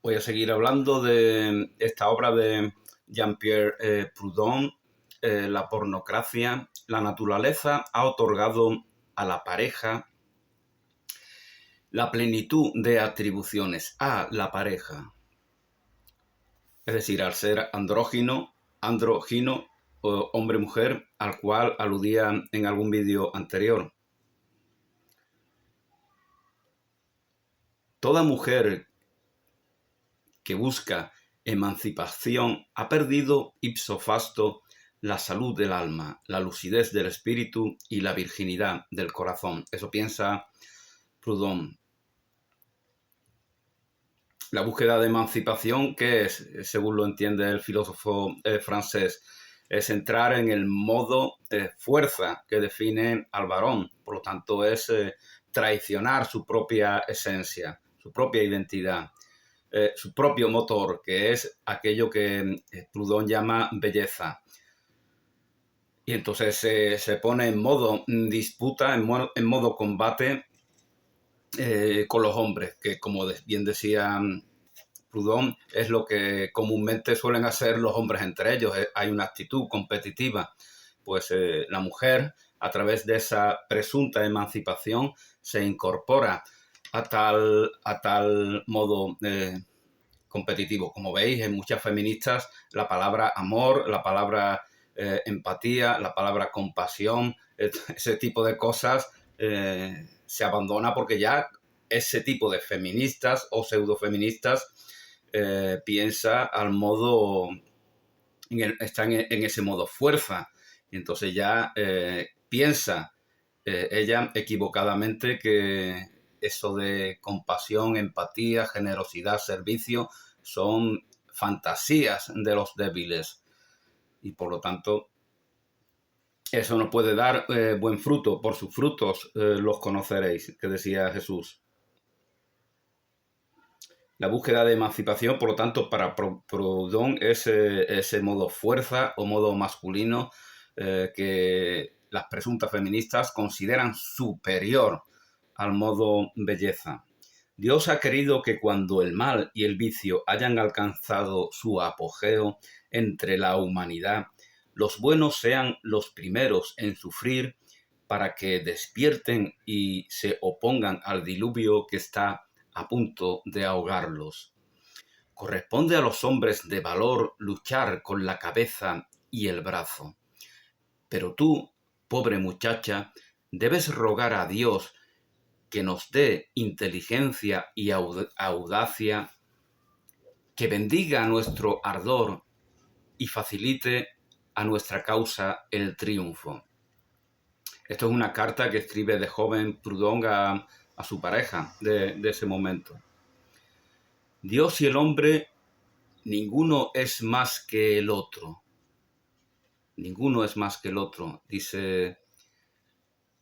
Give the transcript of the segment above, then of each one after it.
voy a seguir hablando de esta obra de Jean-Pierre Proudhon, La pornocracia. La naturaleza ha otorgado a la pareja la plenitud de atribuciones a la pareja. Es decir, al ser andrógino, hombre-mujer, al cual aludía en algún vídeo anterior. Toda mujer que busca emancipación ha perdido ipso facto la salud del alma, la lucidez del espíritu y la virginidad del corazón. Eso piensa Proudhon. La búsqueda de emancipación, ¿qué es? Según lo entiende el filósofo francés, es entrar en el modo fuerza que define al varón. Por lo tanto, es traicionar su propia esencia, su propia identidad, su propio motor, que es aquello que Proudhon llama belleza. Y entonces se pone en modo disputa, en modo combate con los hombres, que como bien decía Proudhon, es lo que comúnmente suelen hacer los hombres entre ellos. Hay una actitud competitiva. Pues la mujer, a través de esa presunta emancipación, se incorpora a tal modo competitivo. Como veis, en muchas feministas la palabra amor, la palabra empatía, la palabra compasión, ese tipo de cosas se abandona porque ya ese tipo de feministas o pseudofeministas piensa al modo, está en ese modo fuerza, y entonces ya piensa ella equivocadamente que eso de compasión, empatía, generosidad, servicio son fantasías de los débiles, y por lo tanto eso no puede dar buen fruto. Por sus frutos los conoceréis, que decía Jesús. La búsqueda de emancipación, por lo tanto, para Proudhon es ese modo fuerza o modo masculino que las presuntas feministas consideran superior al modo belleza. Dios ha querido que cuando el mal y el vicio hayan alcanzado su apogeo entre la humanidad, los buenos sean los primeros en sufrir para que despierten y se opongan al diluvio que está a punto de ahogarlos. Corresponde a los hombres de valor luchar con la cabeza y el brazo. Pero tú, pobre muchacha, debes rogar a Dios que nos dé inteligencia y audacia, que bendiga nuestro ardor y facilite a nuestra causa el triunfo. Esto es una carta que escribe de joven Proudhon a su pareja de ese momento. Dios y el hombre, ninguno es más que el otro. Ninguno es más que el otro, dice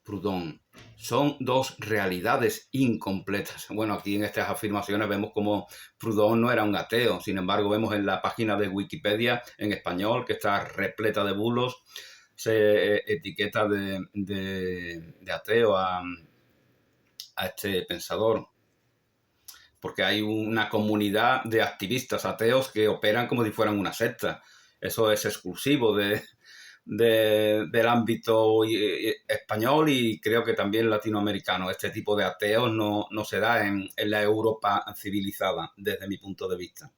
Proudhon. Son dos realidades incompletas. Bueno, aquí en estas afirmaciones vemos como Proudhon no era un ateo. Sin embargo, vemos en la página de Wikipedia en español, que está repleta de bulos, se etiqueta de ateo a este pensador, porque hay una comunidad de activistas ateos que operan como si fueran una secta. Eso es exclusivo del ámbito español y creo que también latinoamericano. Este tipo de ateos no se da en la Europa civilizada, desde mi punto de vista.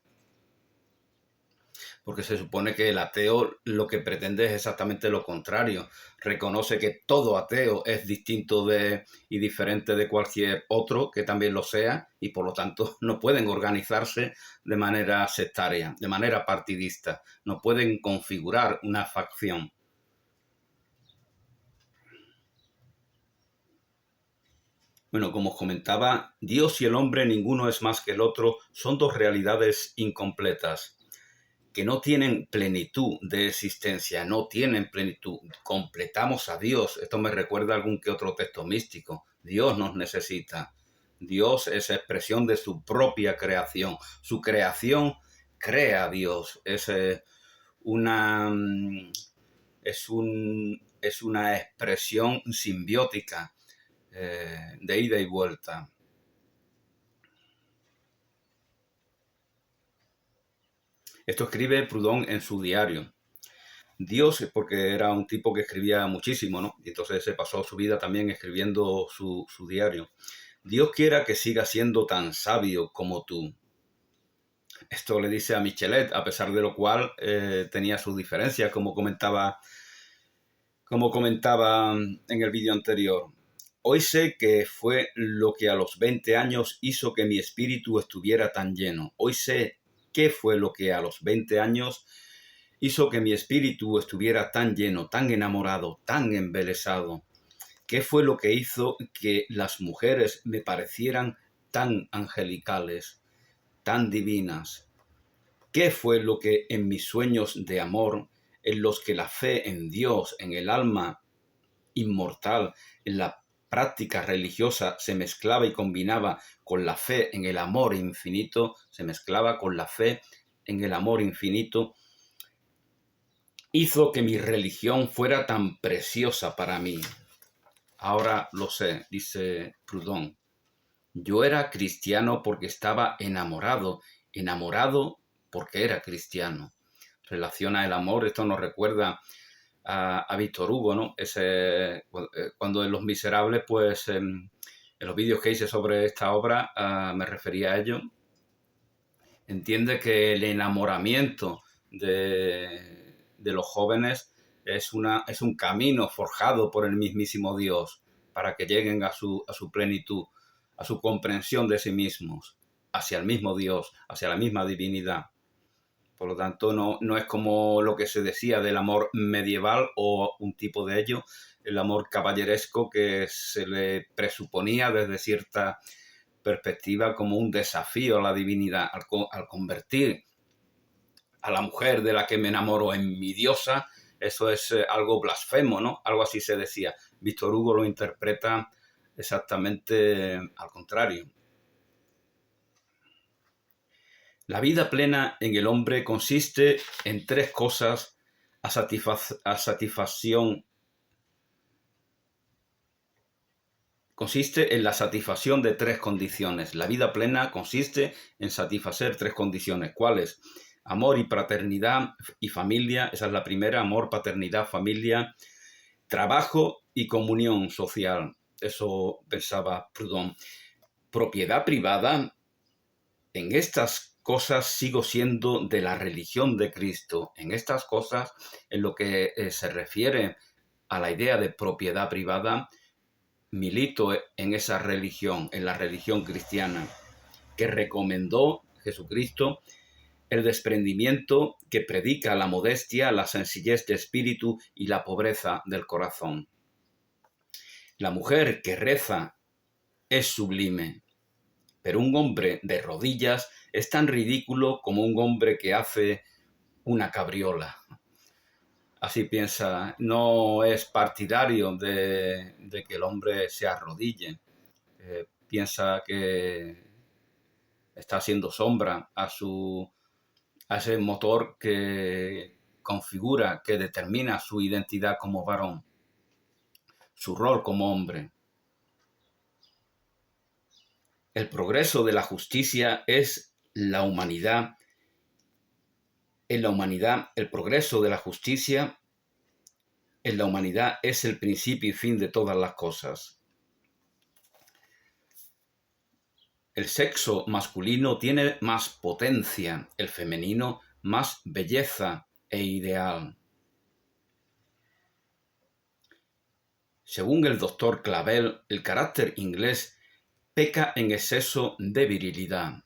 Porque se supone que el ateo lo que pretende es exactamente lo contrario. Reconoce que todo ateo es distinto y diferente de cualquier otro que también lo sea, y por lo tanto no pueden organizarse de manera sectaria, de manera partidista. No pueden configurar una facción. Bueno, como os comentaba, Dios y el hombre, ninguno es más que el otro, son dos realidades incompletas, que no tienen plenitud de existencia, no tienen plenitud. Completamos a Dios. Esto me recuerda a algún que otro texto místico. Dios nos necesita. Dios es expresión de su propia creación. Su creación crea a Dios. Es una expresión simbiótica de ida y vuelta. Esto escribe Proudhon en su diario. Dios, porque era un tipo que escribía muchísimo, ¿no? Y entonces se pasó su vida también escribiendo su diario. Dios quiera que siga siendo tan sabio como tú. Esto le dice a Michelet, a pesar de lo cual tenía sus diferencias, como comentaba en el vídeo anterior. Hoy sé que fue lo que a los 20 años hizo que mi espíritu estuviera tan lleno. Hoy sé qué fue lo que a los 20 años hizo que mi espíritu estuviera tan lleno, tan enamorado, tan embelesado. ¿Qué fue lo que hizo que las mujeres me parecieran tan angelicales, tan divinas? ¿Qué fue lo que en mis sueños de amor, en los que la fe en Dios, en el alma inmortal, en la práctica religiosa se mezclaba y combinaba con la fe en el amor infinito, se mezclaba con la fe en el amor infinito, hizo que mi religión fuera tan preciosa para mí? Ahora lo sé, dice Proudhon. Yo era cristiano porque estaba enamorado, enamorado porque era cristiano. Relaciona el amor, esto nos recuerda a Víctor Hugo, ¿no? Cuando en Los Miserables, pues en los vídeos que hice sobre esta obra me refería a ello. Entiende que el enamoramiento de los jóvenes es un camino forjado por el mismísimo Dios para que lleguen a su plenitud, a su comprensión de sí mismos, hacia el mismo Dios, hacia la misma divinidad. Por lo tanto, no es como lo que se decía del amor medieval o un tipo de ello, el amor caballeresco que se le presuponía desde cierta perspectiva como un desafío a la divinidad. Al convertir a la mujer de la que me enamoro en mi diosa, eso es algo blasfemo, ¿no? Algo así se decía. Víctor Hugo lo interpreta exactamente al contrario. La vida plena en el hombre consiste en tres cosas a satisfacción. Consiste en la satisfacción de tres condiciones. La vida plena consiste en satisfacer tres condiciones. ¿Cuáles? Amor y fraternidad y familia. Esa es la primera. Amor, paternidad, familia. Trabajo y comunión social. Eso pensaba Proudhon. Propiedad privada. En estas cosas sigo siendo de la religión de Cristo. En estas cosas, en lo que se refiere a la idea de propiedad privada, milito en esa religión, en la religión cristiana, que recomendó Jesucristo el desprendimiento, que predica la modestia, la sencillez de espíritu y la pobreza del corazón. La mujer que reza es sublime, pero un hombre de rodillas es tan ridículo como un hombre que hace una cabriola. Así piensa, no es partidario de que el hombre se arrodille. Piensa que está haciendo sombra a ese motor que configura, que determina su identidad como varón, su rol como hombre. El progreso de la justicia es la humanidad. En la humanidad, el progreso de la justicia en la humanidad es el principio y fin de todas las cosas. El sexo masculino tiene más potencia, el femenino más belleza e ideal. Según el doctor Clavel, el carácter inglés peca en exceso de virilidad.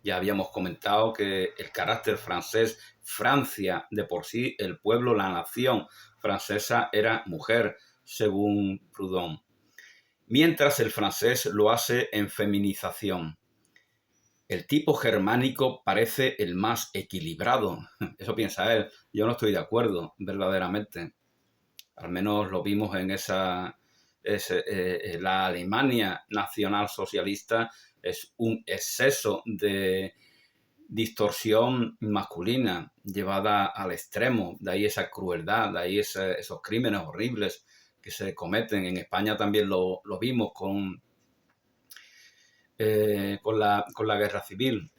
Ya habíamos comentado que el carácter francés, Francia de por sí, el pueblo, la nación francesa era mujer, según Proudhon. Mientras el francés lo hace en feminización. El tipo germánico parece el más equilibrado. Eso piensa él. Yo no estoy de acuerdo, verdaderamente. Al menos lo vimos en la Alemania nacionalsocialista es un exceso de distorsión masculina llevada al extremo, de ahí esa crueldad, de ahí esos crímenes horribles que se cometen. En España también lo vimos con la guerra civil.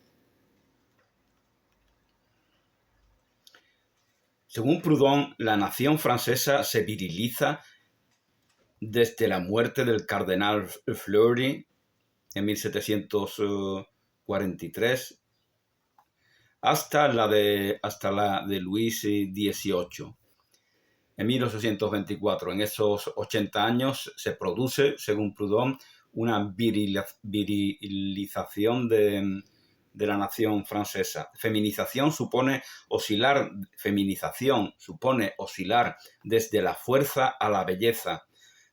Según Proudhon, la nación francesa se viriliza desde la muerte del cardenal Fleury en 1743 hasta la de Luis XVIII en 1824. En esos 80 años se produce, según Proudhon, una virilización de la nación francesa. Feminización supone oscilar desde la fuerza a la belleza,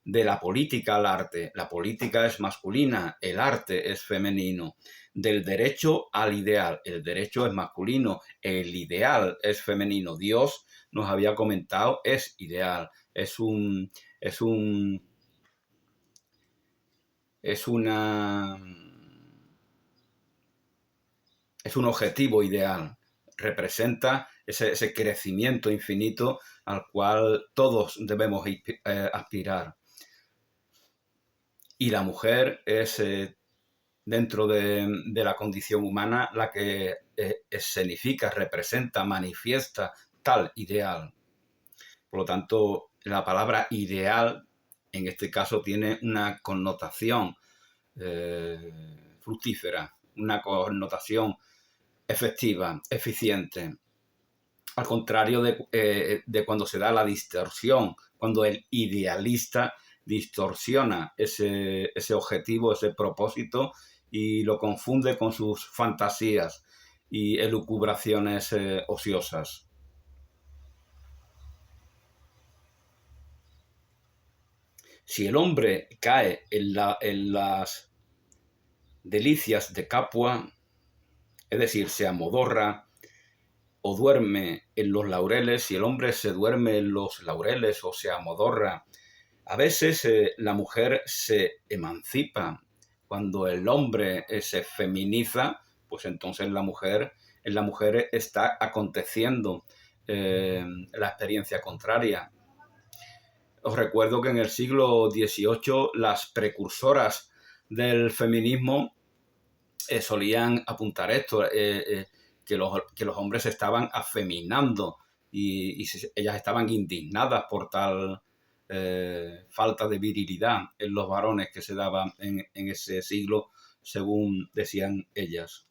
de la política al arte. La política es masculina, el arte es femenino. Del derecho al ideal. El derecho es masculino, el ideal es femenino. Dios, nos había comentado, es ideal. Es un objetivo ideal. Representa ese crecimiento infinito al cual todos debemos aspirar. Y la mujer es, dentro de la condición humana, la que escenifica, representa, manifiesta tal ideal. Por lo tanto, la palabra ideal, en este caso, tiene una connotación fructífera, una connotación efectiva, eficiente. Al contrario de cuando se da la distorsión, cuando el idealista distorsiona ese objetivo, ese propósito, y lo confunde con sus fantasías y elucubraciones ociosas. Si el hombre cae en las delicias de Capua, es decir, se amodorra o duerme en los laureles, si el hombre se duerme en los laureles o se amodorra, a veces la mujer se emancipa. Cuando el hombre se feminiza, pues entonces en la mujer está aconteciendo la experiencia contraria. Os recuerdo que en el siglo XVIII las precursoras del feminismo solían apuntar esto, que los hombres se estaban afeminando y ellas estaban indignadas por tal falta de virilidad en los varones que se daban en ese siglo, según decían ellas.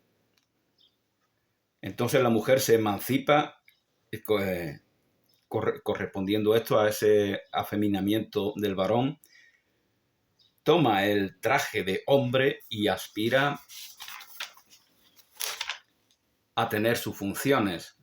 Entonces la mujer se emancipa correspondiendo esto a ese afeminamiento del varón, toma el traje de hombre y aspira a tener sus funciones.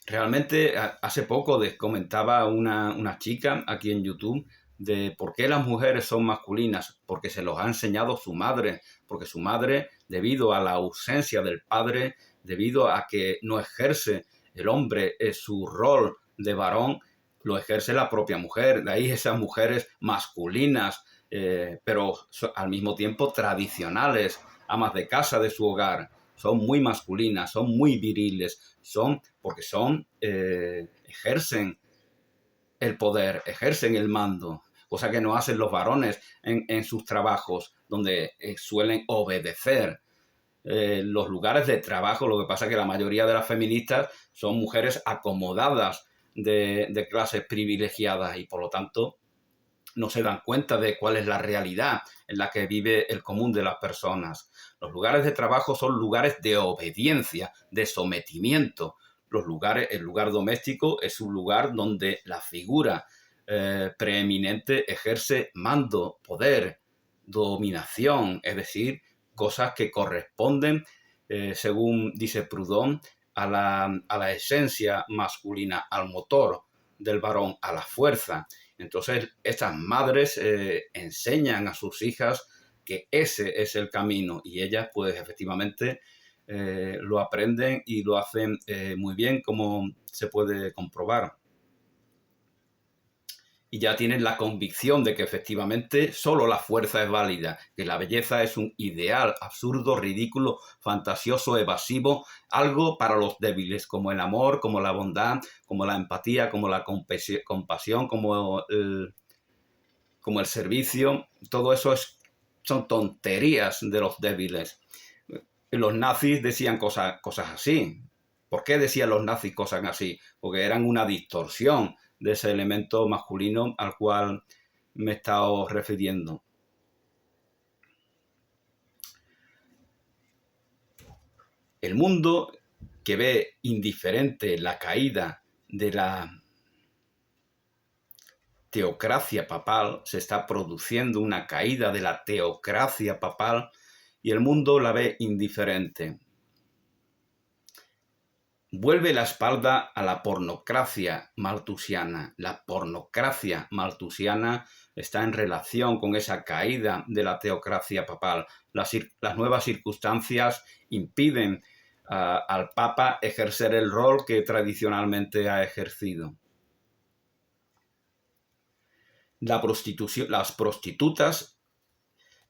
Realmente, hace poco comentaba una chica aquí en YouTube de por qué las mujeres son masculinas, porque se los ha enseñado su madre, porque su madre, debido a la ausencia del padre, debido a que no ejerce el hombre su rol de varón, lo ejerce la propia mujer. De ahí esas mujeres masculinas, pero al mismo tiempo tradicionales, amas de casa de su hogar. Son muy masculinas, son muy viriles, porque ejercen el poder, ejercen el mando, cosa que no hacen los varones en sus trabajos, donde suelen obedecer. Los lugares de trabajo, lo que pasa es que la mayoría de las feministas son mujeres acomodadas de clases privilegiadas y por lo tanto no se dan cuenta de cuál es la realidad en la que vive el común de las personas. Los lugares de trabajo son lugares de obediencia, de sometimiento. El lugar doméstico es un lugar donde la figura preeminente ejerce mando, poder, dominación, es decir, cosas que corresponden, según dice Proudhon, a la esencia masculina, al motor del varón, a la fuerza. Entonces, estas madres enseñan a sus hijas que ese es el camino y ellas, pues, efectivamente lo aprenden y lo hacen muy bien, como se puede comprobar. Y ya tienen la convicción de que efectivamente solo la fuerza es válida, que la belleza es un ideal absurdo, ridículo, fantasioso, evasivo, algo para los débiles, como el amor, como la bondad, como la empatía, como la compasión, como el servicio. Todo eso son tonterías de los débiles. Los nazis decían cosas así. ¿Por qué decían los nazis cosas así? Porque eran una distorsión de ese elemento masculino al cual me he estado refiriendo. El mundo que ve indiferente la caída de la teocracia papal, se está produciendo una caída de la teocracia papal y el mundo la ve indiferente. Vuelve la espalda a la pornocracia malthusiana. La pornocracia malthusiana está en relación con esa caída de la teocracia papal. Las nuevas circunstancias impiden al Papa ejercer el rol que tradicionalmente ha ejercido. Las prostitutas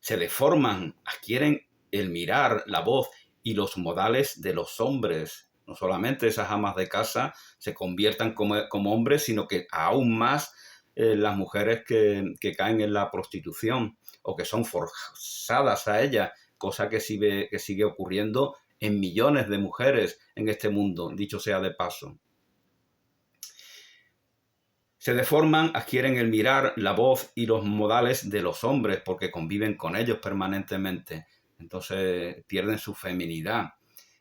se deforman, adquieren el mirar, la voz y los modales de los hombres. No solamente esas amas de casa se conviertan como hombres, sino que aún más las mujeres que caen en la prostitución o que son forzadas a ella, cosa que sigue ocurriendo en millones de mujeres en este mundo, dicho sea de paso. Se deforman, adquieren el mirar, la voz y los modales de los hombres porque conviven con ellos permanentemente. Entonces pierden su feminidad.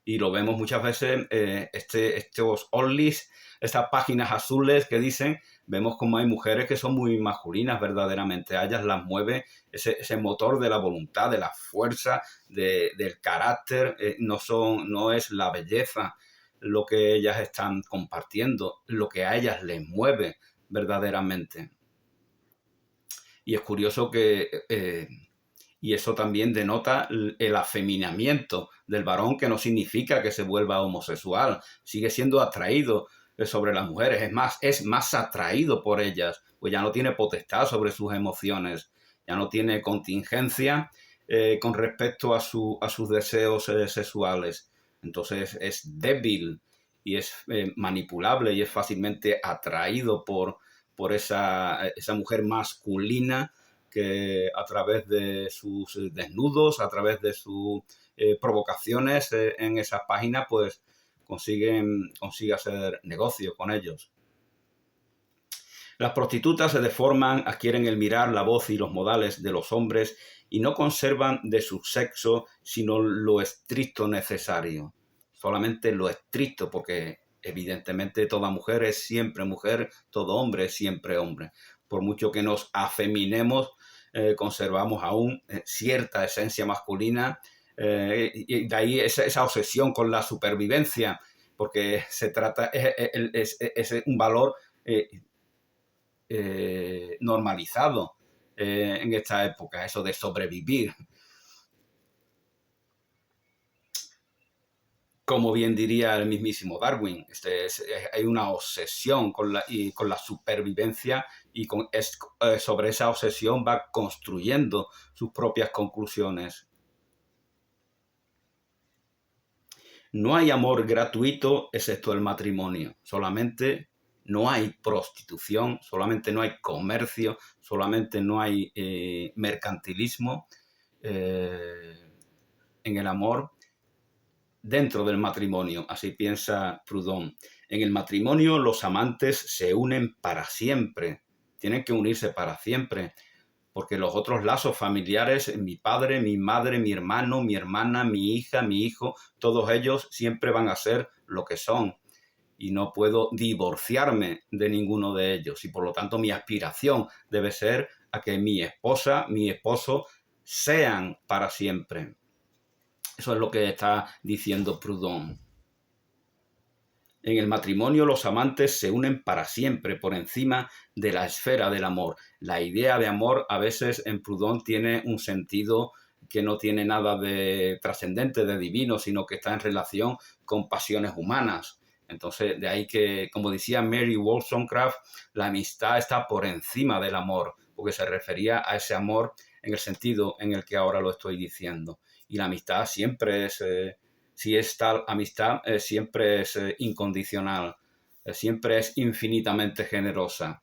Y lo vemos muchas veces, estos onlys, estas páginas azules que dicen, vemos como hay mujeres que son muy masculinas verdaderamente. A ellas las mueve ese motor de la voluntad, de la fuerza, del carácter. No es la belleza lo que ellas están compartiendo, lo que a ellas les mueve verdaderamente. Y es curioso que y eso también denota el afeminamiento del varón, que no significa que se vuelva homosexual, sigue siendo atraído sobre las mujeres, es más atraído por ellas, pues ya no tiene potestad sobre sus emociones, ya no tiene contingencia con respecto a sus deseos sexuales. Entonces es débil y es manipulable y es fácilmente atraído por esa mujer masculina que a través de sus desnudos, a través de sus provocaciones en esas páginas, pues consigue hacer negocio con ellos. Las prostitutas se deforman, adquieren el mirar, la voz y los modales de los hombres y no conservan de su sexo sino lo estricto necesario. Solamente lo estricto, porque evidentemente toda mujer es siempre mujer, todo hombre es siempre hombre. Por mucho que nos afeminemos, conservamos aún cierta esencia masculina y de ahí esa obsesión con la supervivencia, porque se trata, es un valor normalizado en esta época, eso de sobrevivir. Como bien diría el mismísimo Darwin, hay una obsesión con la supervivencia y sobre esa obsesión va construyendo sus propias conclusiones. No hay amor gratuito excepto el matrimonio, solamente no hay prostitución, solamente no hay comercio, solamente no hay mercantilismo en el amor dentro del matrimonio, así piensa Proudhon. En el matrimonio los amantes se unen para siempre, tienen que unirse para siempre, porque los otros lazos familiares, mi padre, mi madre, mi hermano, mi hermana, mi hija, mi hijo, todos ellos siempre van a ser lo que son y no puedo divorciarme de ninguno de ellos y por lo tanto mi aspiración debe ser a que mi esposa, mi esposo sean para siempre. Eso es lo que está diciendo Proudhon. En el matrimonio los amantes se unen para siempre por encima de la esfera del amor. La idea de amor a veces en Proudhon tiene un sentido que no tiene nada de trascendente, de divino, sino que está en relación con pasiones humanas. Entonces, de ahí que, como decía Mary Wollstonecraft, la amistad está por encima del amor, porque se refería a ese amor en el sentido en el que ahora lo estoy diciendo. Y la amistad siempre es, si es tal amistad, siempre es incondicional, siempre es infinitamente generosa.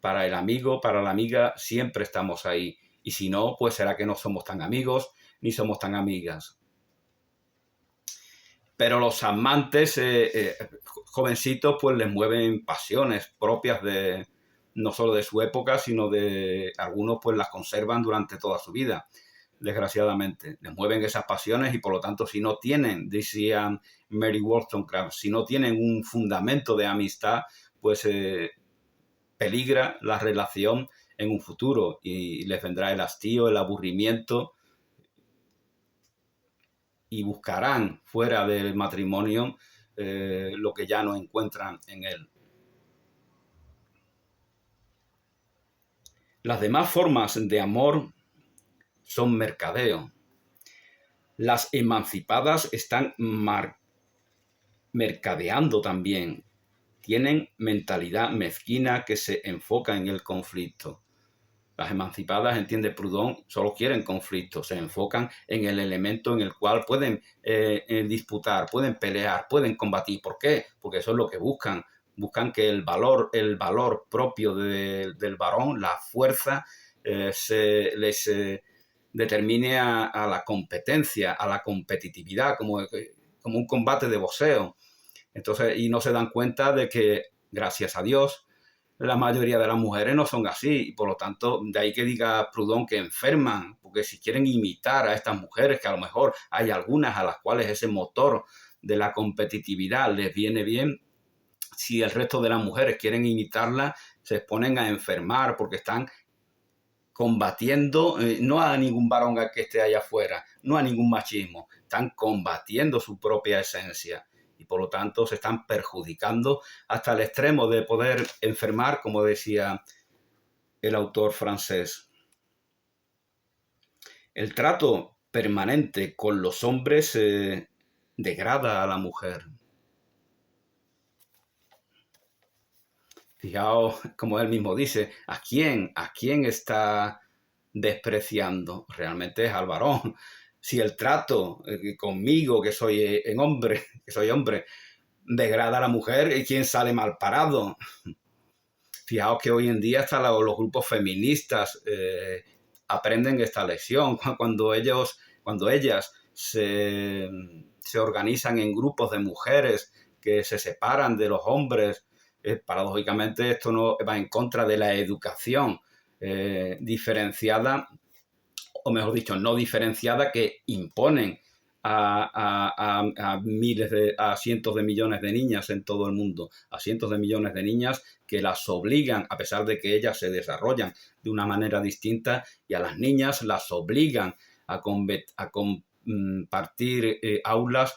Para el amigo, para la amiga, siempre estamos ahí. Y si no, pues será que no somos tan amigos ni somos tan amigas. Pero los amantes jovencitos pues les mueven pasiones propias de no solo de su época, sino de algunos pues las conservan durante toda su vida, desgraciadamente. Les mueven esas pasiones y por lo tanto si no tienen, decía Mary Wollstonecraft, si no tienen un fundamento de amistad, pues peligra la relación en un futuro y les vendrá el hastío, el aburrimiento y buscarán fuera del matrimonio lo que ya no encuentran en él. Las demás formas de amor son mercadeo. Las emancipadas están mercadeando también. Tienen mentalidad mezquina que se enfoca en el conflicto. Las emancipadas, entiende Proudhon, solo quieren conflicto, se enfocan en el elemento en el cual pueden disputar, pueden pelear, pueden combatir. ¿Por qué? Porque eso es lo que buscan. Buscan que el valor propio del varón, la fuerza, se les determine a la competencia, a la competitividad, como un combate de boxeo. Entonces, y no se dan cuenta de que, gracias a Dios, la mayoría de las mujeres no son así, y por lo tanto, de ahí que diga Proudhon que enferman, porque si quieren imitar a estas mujeres, que a lo mejor hay algunas a las cuales ese motor de la competitividad les viene bien, si el resto de las mujeres quieren imitarla, se exponen a enfermar porque están combatiendo, no a ningún varón que esté allá afuera, no a ningún machismo, están combatiendo su propia esencia. Y por lo tanto se están perjudicando hasta el extremo de poder enfermar, como decía el autor francés. El trato permanente con los hombres degrada a la mujer. Fijaos, como él mismo dice, ¿a quién está despreciando? Realmente es al varón. Si el trato conmigo, que soy hombre, degrada a la mujer, ¿quién sale mal parado? Fijaos que hoy en día hasta los grupos feministas aprenden esta lección. Cuando ellas se organizan en grupos de mujeres que se separan de los hombres, paradójicamente esto no va en contra de la educación diferenciada, o mejor dicho, no diferenciada, que imponen a cientos de millones de niñas en todo el mundo, a cientos de millones de niñas que las obligan, a pesar de que ellas se desarrollan de una manera distinta, y a las niñas las obligan a compartir aulas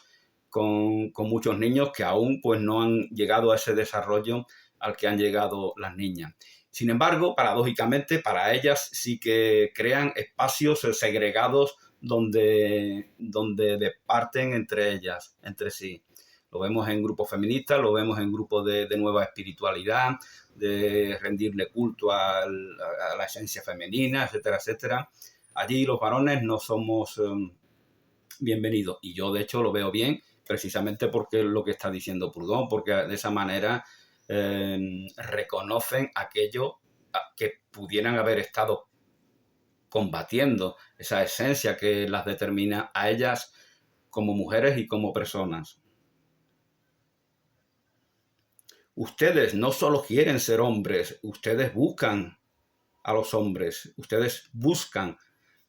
con muchos niños que aún pues, no han llegado a ese desarrollo al que han llegado las niñas. Sin embargo, paradójicamente, para ellas sí que crean espacios segregados donde departen entre ellas, entre sí. Lo vemos en grupos feministas, lo vemos en grupos de nueva espiritualidad, de rendirle culto a la esencia femenina, etcétera, etcétera. Allí los varones no somos bienvenidos. Y yo, de hecho, lo veo bien, precisamente porque es lo que está diciendo Proudhon, porque de esa manera reconocen aquello que pudieran haber estado combatiendo, esa esencia que las determina a ellas como mujeres y como personas. Ustedes no solo quieren ser hombres, ustedes buscan a los hombres, ustedes buscan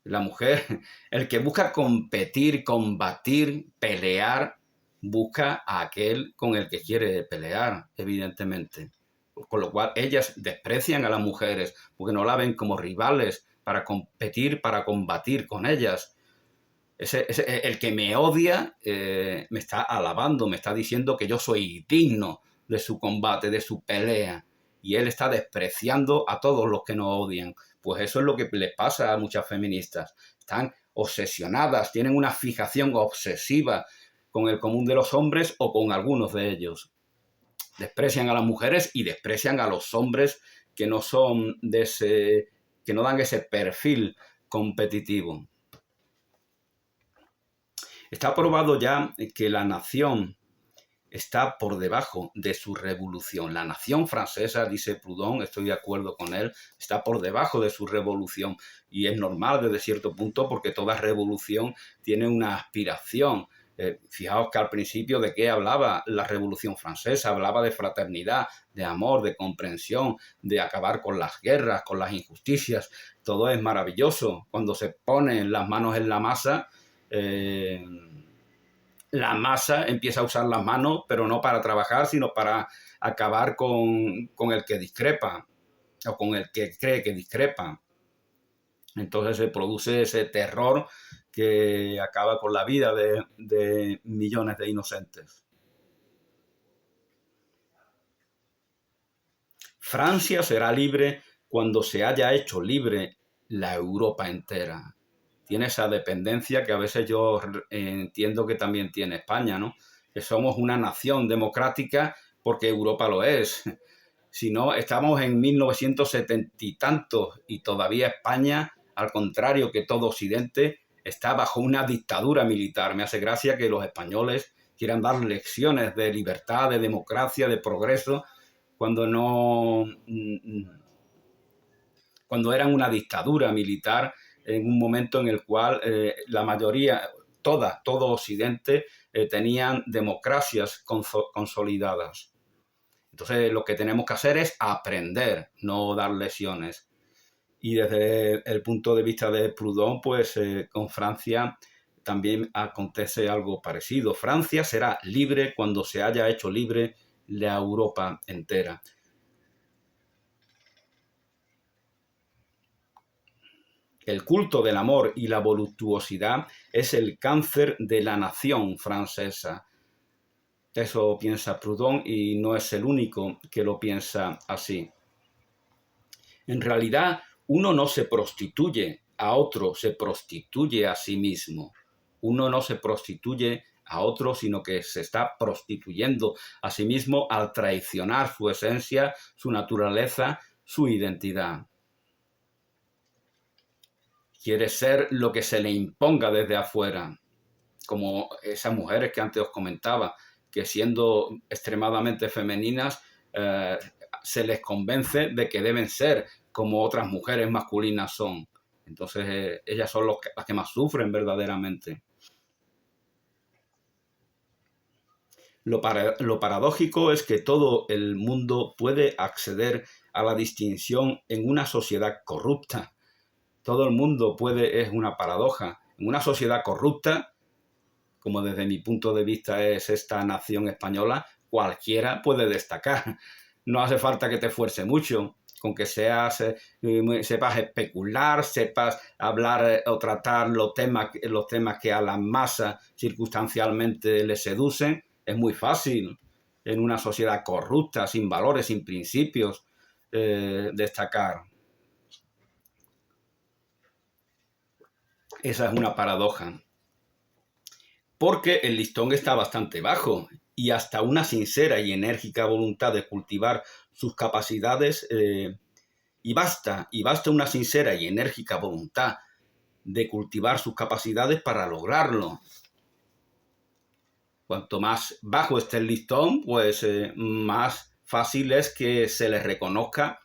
la mujer, el que busca competir, combatir, pelear, busca a aquel con el que quiere pelear, evidentemente. Con lo cual ellas desprecian a las mujeres porque no la ven como rivales para competir, para combatir con ellas. El que me odia me está alabando, me está diciendo que yo soy digno de su combate, de su pelea. Y él está despreciando a todos los que nos odian. Pues eso es lo que les pasa a muchas feministas. Están obsesionadas, tienen una fijación obsesiva con el común de los hombres o con algunos de ellos. Desprecian a las mujeres y desprecian a los hombres que no son que no dan ese perfil competitivo. Está probado ya que la nación está por debajo de su revolución. La nación francesa, dice Proudhon, estoy de acuerdo con él, está por debajo de su revolución. Y es normal desde cierto punto porque toda revolución tiene una aspiración Fijaos que al principio de qué hablaba la Revolución Francesa, hablaba de fraternidad, de amor, de comprensión, de acabar con las guerras, con las injusticias. Todo es maravilloso. Cuando se ponen las manos en la masa empieza a usar las manos, pero no para trabajar, sino para acabar con el que discrepa o con el que cree que discrepa. Entonces se produce ese terror que acaba con la vida de millones de inocentes. Francia será libre cuando se haya hecho libre la Europa entera. Tiene esa dependencia que a veces yo entiendo que también tiene España, ¿no? Que somos una nación democrática porque Europa lo es. Si no, estamos en 1970 y tantos y todavía España, al contrario que todo Occidente, está bajo una dictadura militar. Me hace gracia que los españoles quieran dar lecciones de libertad, de democracia, de progreso, cuando no, cuando eran una dictadura militar en un momento en el cual la mayoría, todo Occidente, tenían democracias consolidadas. Entonces lo que tenemos que hacer es aprender, no dar lecciones. Y desde el punto de vista de Proudhon, pues con Francia también acontece algo parecido. Francia será libre cuando se haya hecho libre la Europa entera. El culto del amor y la voluptuosidad es el cáncer de la nación francesa. Eso piensa Proudhon y no es el único que lo piensa así. En realidad, uno no se prostituye a otro, se prostituye a sí mismo. Uno no se prostituye a otro, sino que se está prostituyendo a sí mismo al traicionar su esencia, su naturaleza, su identidad. Quiere ser lo que se le imponga desde afuera, como esas mujeres que antes os comentaba, que siendo extremadamente femeninas, se les convence de que deben ser como otras mujeres masculinas son. Entonces ellas son las que más sufren verdaderamente. Lo paradójico es que todo el mundo puede acceder a la distinción en una sociedad corrupta. Todo el mundo puede, es una paradoja. En una sociedad corrupta, como desde mi punto de vista es esta nación española, cualquiera puede destacar. No hace falta que te esfuerces mucho, con que sepas especular, sepas hablar o tratar los temas que a la masa circunstancialmente le seducen. Es muy fácil en una sociedad corrupta, sin valores, sin principios, destacar. Esa es una paradoja. Porque el listón está bastante bajo y hasta una sincera y enérgica voluntad de cultivar sus capacidades, y basta una sincera y enérgica voluntad de cultivar sus capacidades para lograrlo. Cuanto más bajo esté el listón, pues más fácil es que se le reconozca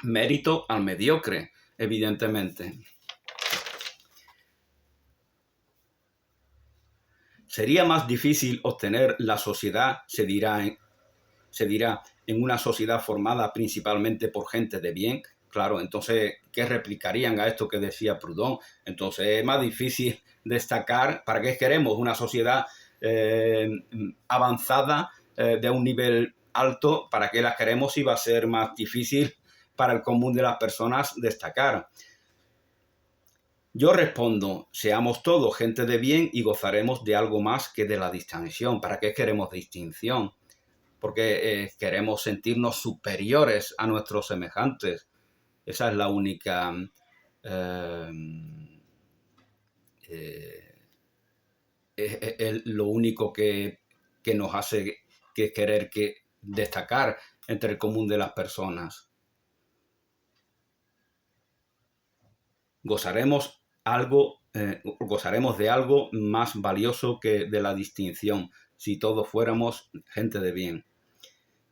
mérito al mediocre, evidentemente. Sería más difícil obtener la sociedad, se dirá, en una sociedad formada principalmente por gente de bien. Claro, entonces, ¿qué replicarían a esto que decía Proudhon? Entonces es más difícil destacar. ¿Para qué queremos una sociedad avanzada, de un nivel alto? ¿Para qué las queremos si va a ser más difícil para el común de las personas destacar? Yo respondo, seamos todos gente de bien y gozaremos de algo más que de la distinción. ¿Para qué queremos distinción? Porque queremos sentirnos superiores a nuestros semejantes. Esa es la única... lo único que nos hace que querer destacar entre el común de las personas. Gozaremos de algo más valioso que de la distinción, si todos fuéramos gente de bien.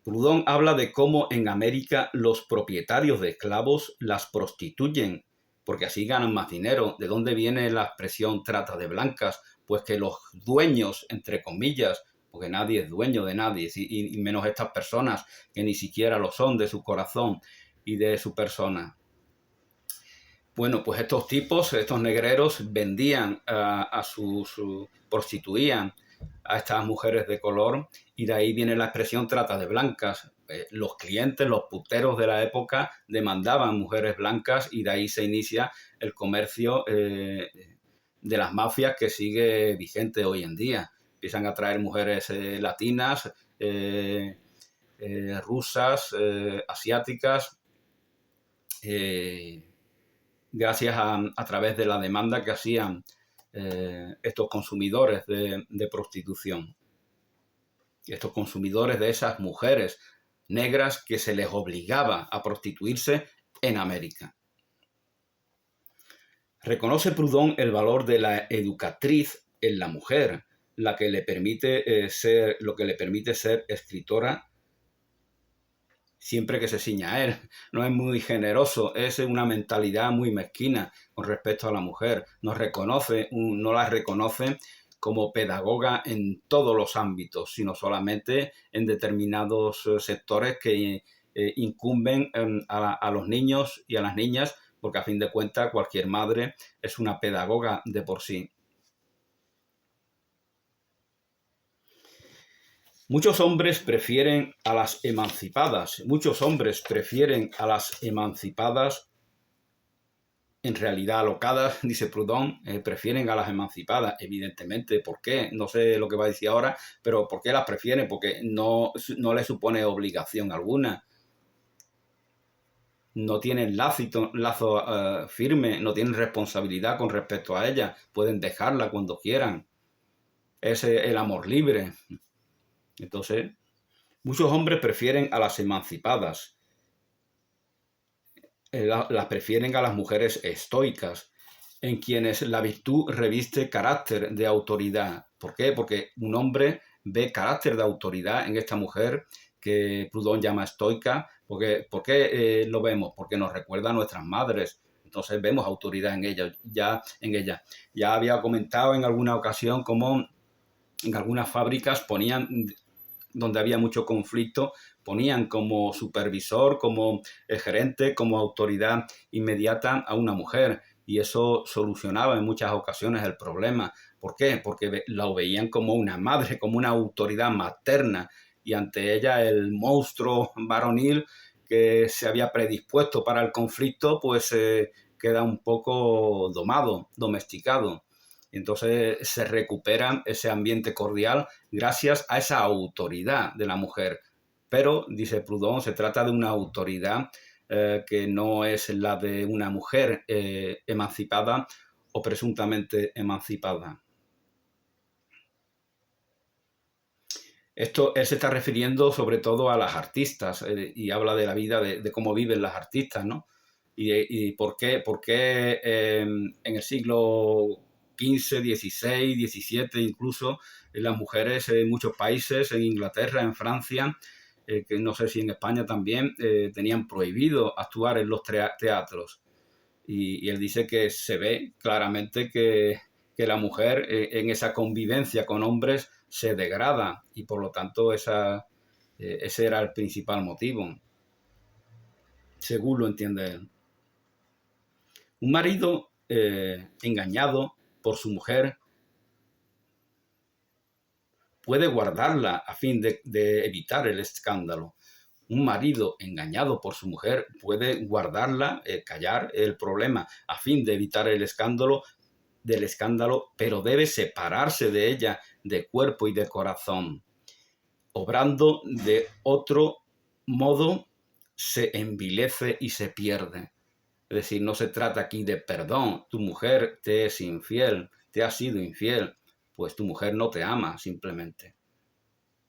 Proudhon habla de cómo en América los propietarios de esclavos las prostituyen, porque así ganan más dinero. ¿De dónde viene la expresión trata de blancas? pues que los dueños, entre comillas, porque nadie es dueño de nadie, y menos estas personas que ni siquiera lo son, de su corazón y de su persona. Bueno, pues estos tipos, estos negreros, vendían prostituían a estas mujeres de color, y de ahí viene la expresión trata de blancas. Los clientes, los puteros de la época demandaban mujeres blancas, y de ahí se inicia el comercio de las mafias, que sigue vigente hoy en día. Empiezan a traer mujeres latinas, rusas, asiáticas, gracias a través de la demanda que hacían estos consumidores de prostitución, estos consumidores de esas mujeres negras que se les obligaba a prostituirse en América. Reconoce Proudhon el valor de la educatriz en la mujer, lo que le permite ser escritora, siempre que se ciña a él. No es muy generoso, es una mentalidad muy mezquina con respecto a la mujer. No la reconoce como pedagoga en todos los ámbitos, sino solamente en determinados sectores que incumben a los niños y a las niñas, porque a fin de cuentas cualquier madre es una pedagoga de por sí. Muchos hombres prefieren a las emancipadas, en realidad alocadas, dice Proudhon, prefieren a las emancipadas, evidentemente. ¿Por qué? No sé lo que va a decir ahora, pero ¿por qué las prefieren? Porque no les supone obligación alguna. No tienen lazo firme, no tienen responsabilidad con respecto a ella, pueden dejarla cuando quieran. Es el amor libre. Entonces, muchos hombres prefieren a las emancipadas, las prefieren a las mujeres estoicas, en quienes la virtud reviste carácter de autoridad. ¿Por qué? Porque un hombre ve carácter de autoridad en esta mujer que Proudhon llama estoica. ¿Por qué lo vemos? Porque nos recuerda a nuestras madres. Entonces vemos autoridad en ella. Ya había comentado en alguna ocasión cómo en algunas fábricas ponían, donde había mucho conflicto, ponían como supervisor, como gerente, como autoridad inmediata a una mujer, y eso solucionaba en muchas ocasiones el problema. ¿Por qué? Porque la veían como una madre, como una autoridad materna, y ante ella el monstruo varonil que se había predispuesto para el conflicto, pues queda un poco domado, domesticado. Entonces se recupera ese ambiente cordial gracias a esa autoridad de la mujer. Pero, dice Proudhon, se trata de una autoridad que no es la de una mujer emancipada o presuntamente emancipada. Él se está refiriendo sobre todo a las artistas, y habla de la vida, de cómo viven las artistas, ¿no? Y por qué en el siglo XV, XVI, XVII incluso, las mujeres en muchos países, en Inglaterra, en Francia, que no sé si en España también, tenían prohibido actuar en los teatros. Y él dice que se ve claramente que la mujer en esa convivencia con hombres se degrada, y por lo tanto ese era el principal motivo, según lo entiende él. Un marido engañado por su mujer puede guardarla a fin de evitar el escándalo. Un marido engañado por su mujer puede guardarla, callar el problema a fin de evitar el escándalo, pero debe separarse de ella de cuerpo y de corazón. Obrando de otro modo, se envilece y se pierde. Es decir, no se trata aquí de perdón. Tu mujer te es infiel, te ha sido infiel, pues tu mujer no te ama simplemente.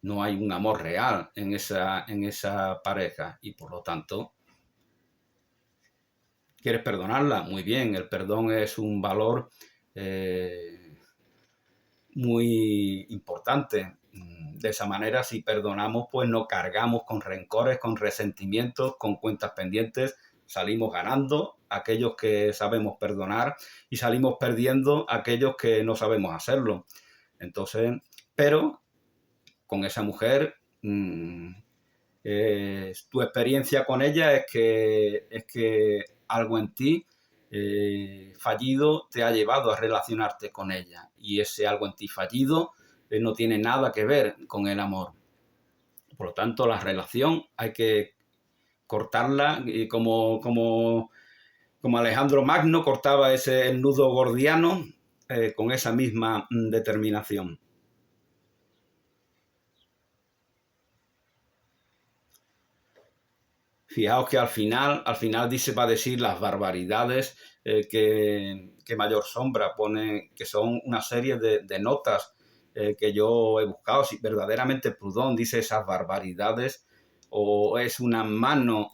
No hay un amor real en esa pareja, y por lo tanto, ¿quieres perdonarla? Muy bien, el perdón es un valor muy importante. De esa manera, si perdonamos, pues no cargamos con rencores, con resentimientos, con cuentas pendientes Salimos ganando aquellos que sabemos perdonar y salimos perdiendo aquellos que no sabemos hacerlo. Entonces, pero con esa mujer, tu experiencia con ella es que algo en ti fallido te ha llevado a relacionarte con ella, y ese algo en ti fallido no tiene nada que ver con el amor. Por lo tanto, la relación hay que cortarla, y como Alejandro Magno cortaba el nudo gordiano, con esa misma determinación. Fijaos que al final va a decir las barbaridades que Mayor Sombra pone, que son una serie de notas que yo he buscado. Si verdaderamente Proudhon dice esas barbaridades, o es una mano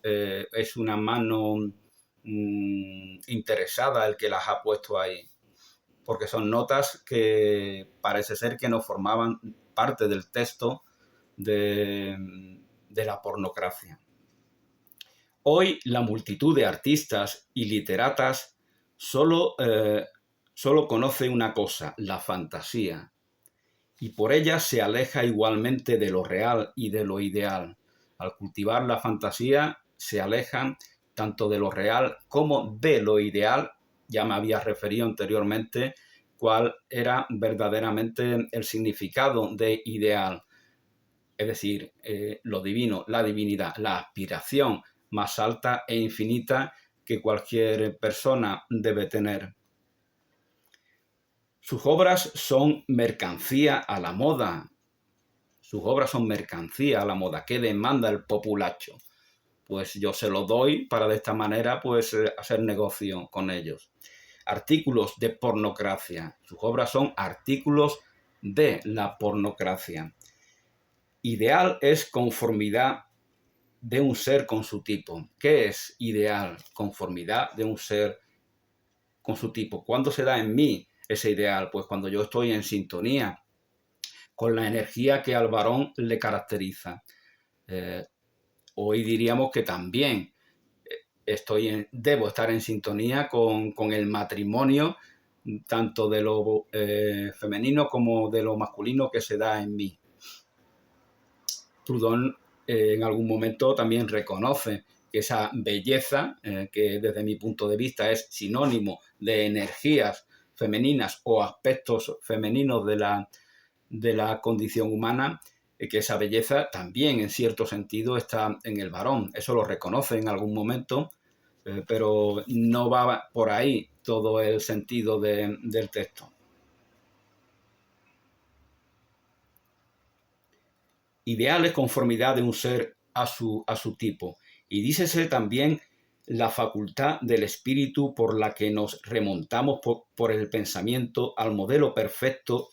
interesada el que las ha puesto ahí, porque son notas que parece ser que no formaban parte del texto de la pornografía. Hoy la multitud de artistas y literatas solo conoce una cosa: la fantasía, y por ella se aleja igualmente de lo real y de lo ideal. Al cultivar la fantasía se alejan tanto de lo real como de lo ideal. Ya me había referido anteriormente cuál era verdaderamente el significado de ideal, es decir, lo divino, la divinidad, la aspiración más alta e infinita que cualquier persona debe tener. Sus obras son mercancía a la moda. Sus obras son mercancía a la moda. ¿Qué demanda el populacho? Pues yo se lo doy para de esta manera pues hacer negocio con ellos. Artículos de pornografía. Sus obras son artículos de la pornografía. Ideal es conformidad de un ser con su tipo. ¿Qué es ideal? Conformidad de un ser con su tipo. ¿Cuándo se da en mí ese ideal? Pues cuando yo estoy en sintonía con la energía que al varón le caracteriza. Hoy diríamos que también debo estar en sintonía con el matrimonio, tanto de lo femenino como de lo masculino que se da en mí. Proudhon en algún momento también reconoce que esa belleza, que desde mi punto de vista es sinónimo de energías femeninas o aspectos femeninos de la condición humana, que esa belleza también en cierto sentido está en el varón. Eso lo reconoce en algún momento, pero no va por ahí todo el sentido del texto. Ideal es conformidad de un ser a su tipo. Y dícese también la facultad del espíritu por la que nos remontamos por el pensamiento al modelo perfecto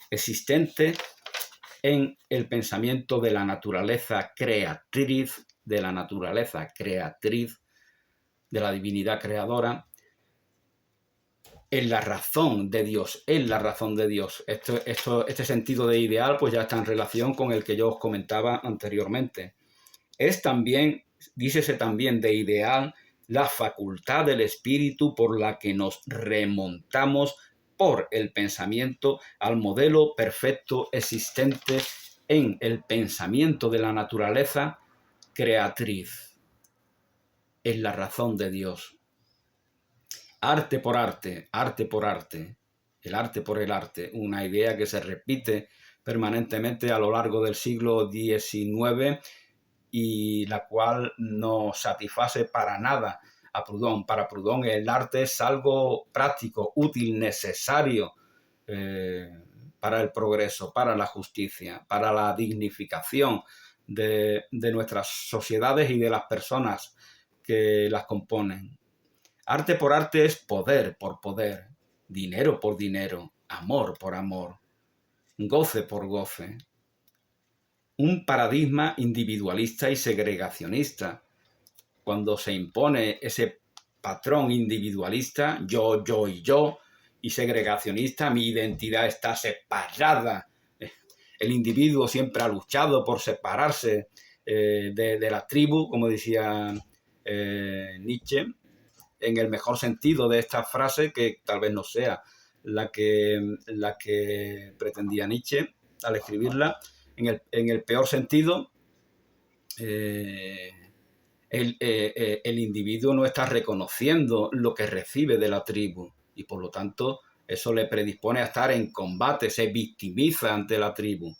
existente en el pensamiento de la naturaleza creatriz, de la divinidad creadora, en la razón de Dios, Este sentido de ideal pues ya está en relación con el que yo os comentaba anteriormente. Dícese también de ideal la facultad del espíritu por la que nos remontamos por el pensamiento al modelo perfecto existente en el pensamiento de la naturaleza creatriz, en la razón de Dios. Arte por arte, el arte por el arte, una idea que se repite permanentemente a lo largo del siglo XIX y la cual no satisface para nada a Proudhon. Para Proudhon el arte es algo práctico, útil, necesario para el progreso, para la justicia, para la dignificación de nuestras sociedades y de las personas que las componen. Arte por arte es poder por poder, dinero por dinero, amor por amor, goce por goce. Un paradigma individualista y segregacionista. Cuando se impone ese patrón individualista, yo y yo, y segregacionista, mi identidad está separada. El individuo siempre ha luchado por separarse de la tribu, como decía Nietzsche, en el mejor sentido de esta frase, que tal vez no sea la que pretendía Nietzsche al escribirla, en el peor sentido, el individuo no está reconociendo lo que recibe de la tribu y por lo tanto eso le predispone a estar en combate, se victimiza ante la tribu.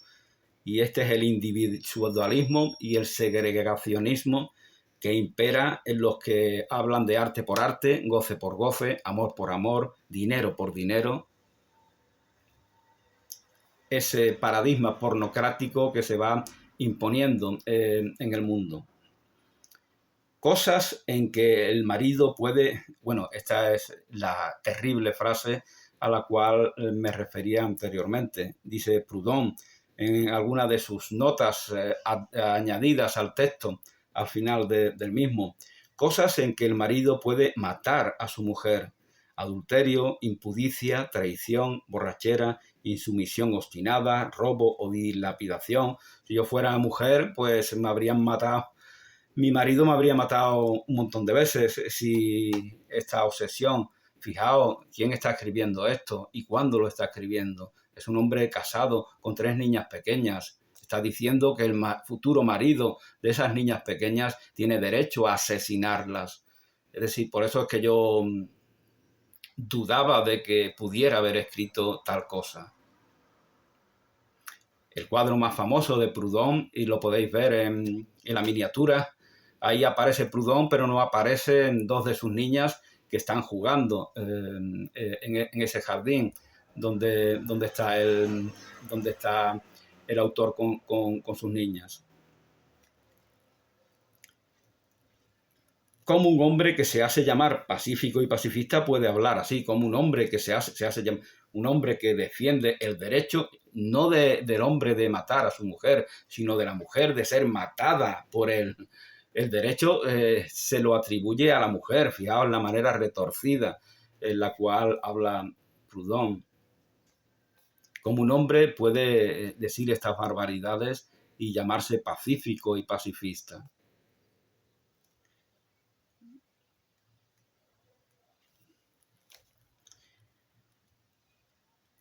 Y este es el individualismo y el segregacionismo que impera en los que hablan de arte por arte, goce por goce, amor por amor, dinero por dinero. Ese paradigma pornocrático que se va imponiendo en el mundo. Cosas en que el marido puede... Bueno, esta es la terrible frase a la cual me refería anteriormente. Dice Proudhon en alguna de sus notas añadidas al texto, al final del mismo. Cosas en que el marido puede matar a su mujer. Adulterio, impudicia, traición, borrachera, insumisión obstinada, robo o dilapidación. Si yo fuera mujer, pues me habrían matado. Mi marido me habría matado un montón de veces si esta obsesión. Fijaos quién está escribiendo esto y cuándo lo está escribiendo. Es un hombre casado con 3 niñas pequeñas. Está diciendo que el futuro marido de esas niñas pequeñas tiene derecho a asesinarlas. Es decir, por eso es que yo dudaba de que pudiera haber escrito tal cosa. El cuadro más famoso de Proudhon, y lo podéis ver en la miniatura, ahí aparece Proudhon, pero no aparecen 2 de sus niñas que están jugando en ese jardín donde está el autor con sus niñas. ¿Cómo un hombre que se hace llamar pacífico y pacifista puede hablar así? Como un hombre que se hace llamar, un hombre que defiende el derecho no del hombre de matar a su mujer, sino de la mujer de ser matada por él. El derecho se lo atribuye a la mujer, fijaos en la manera retorcida en la cual habla Proudhon. ¿Cómo un hombre puede decir estas barbaridades y llamarse pacífico y pacifista?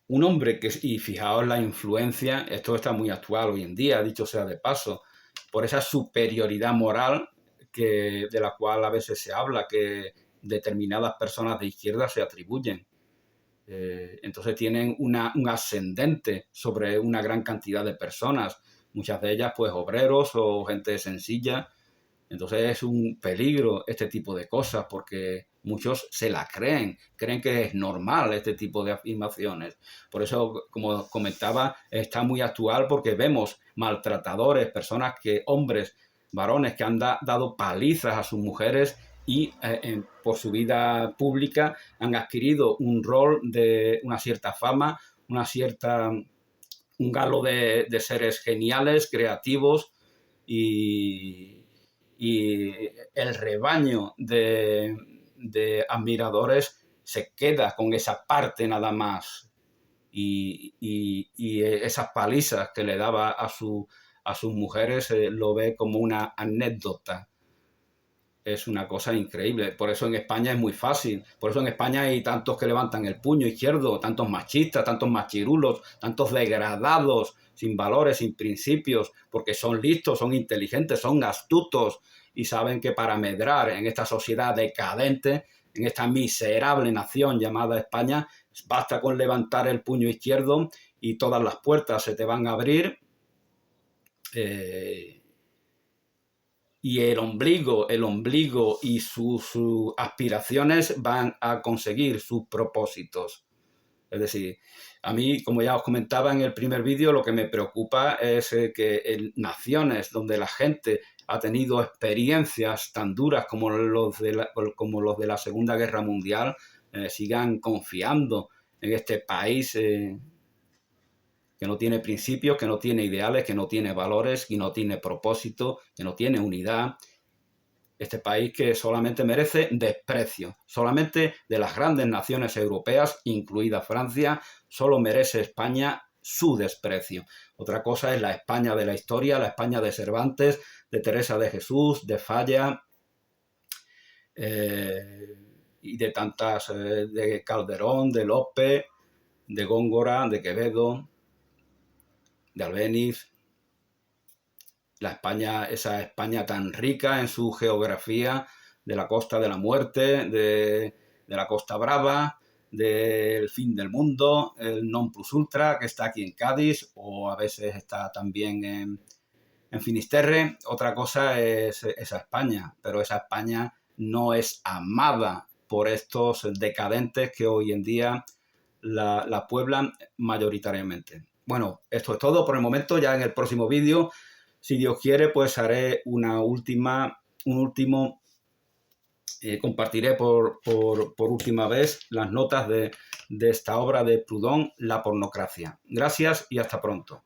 Un hombre que, y fijaos la influencia, esto está muy actual hoy en día, dicho sea de paso, por esa superioridad moral de la cual a veces se habla, que determinadas personas de izquierda se atribuyen. Entonces tienen un ascendente sobre una gran cantidad de personas, muchas de ellas pues obreros o gente sencilla. Entonces es un peligro este tipo de cosas porque muchos se la creen que es normal este tipo de afirmaciones. Por eso, como comentaba, está muy actual porque vemos maltratadores, hombres, varones que han dado palizas a sus mujeres y por su vida pública han adquirido un rol de una cierta fama, un galo de seres geniales, creativos y el rebaño de admiradores se queda con esa parte nada más y esas palizas que le daba a sus mujeres lo ve como una anécdota. Es una cosa increíble. Por eso en España es muy fácil. Por eso en España hay tantos que levantan el puño izquierdo, tantos machistas, tantos machirulos, tantos degradados, sin valores, sin principios, porque son listos, son inteligentes, son astutos y saben que para medrar en esta sociedad decadente, en esta miserable nación llamada España, basta con levantar el puño izquierdo y todas las puertas se te van a abrir. Y el ombligo y sus aspiraciones van a conseguir sus propósitos. Es decir, a mí, como ya os comentaba en el primer vídeo, lo que me preocupa es que en naciones donde la gente ha tenido experiencias tan duras como los de la Segunda Guerra Mundial, sigan confiando en este país que no tiene principios, que no tiene ideales, que no tiene valores, que no tiene propósito, que no tiene unidad. Este país que solamente merece desprecio. Solamente de las grandes naciones europeas, incluida Francia, solo merece España su desprecio. Otra cosa es la España de la historia, la España de Cervantes, de Teresa de Jesús, de Falla, y de tantas, de Calderón, de López, de Góngora, de Quevedo, de Albéniz. La España, esa España tan rica en su geografía, de la Costa de la Muerte, de la Costa Brava, del fin del mundo, el non plus ultra, que está aquí en Cádiz, o a veces está también en Finisterre. Otra cosa es esa España, pero esa España no es amada por estos decadentes que hoy en día la pueblan mayoritariamente. Bueno, esto es todo por el momento. Ya en el próximo vídeo, si Dios quiere, pues haré un último, compartiré por última vez las notas de esta obra de Proudhon, La pornocracia. Gracias y hasta pronto.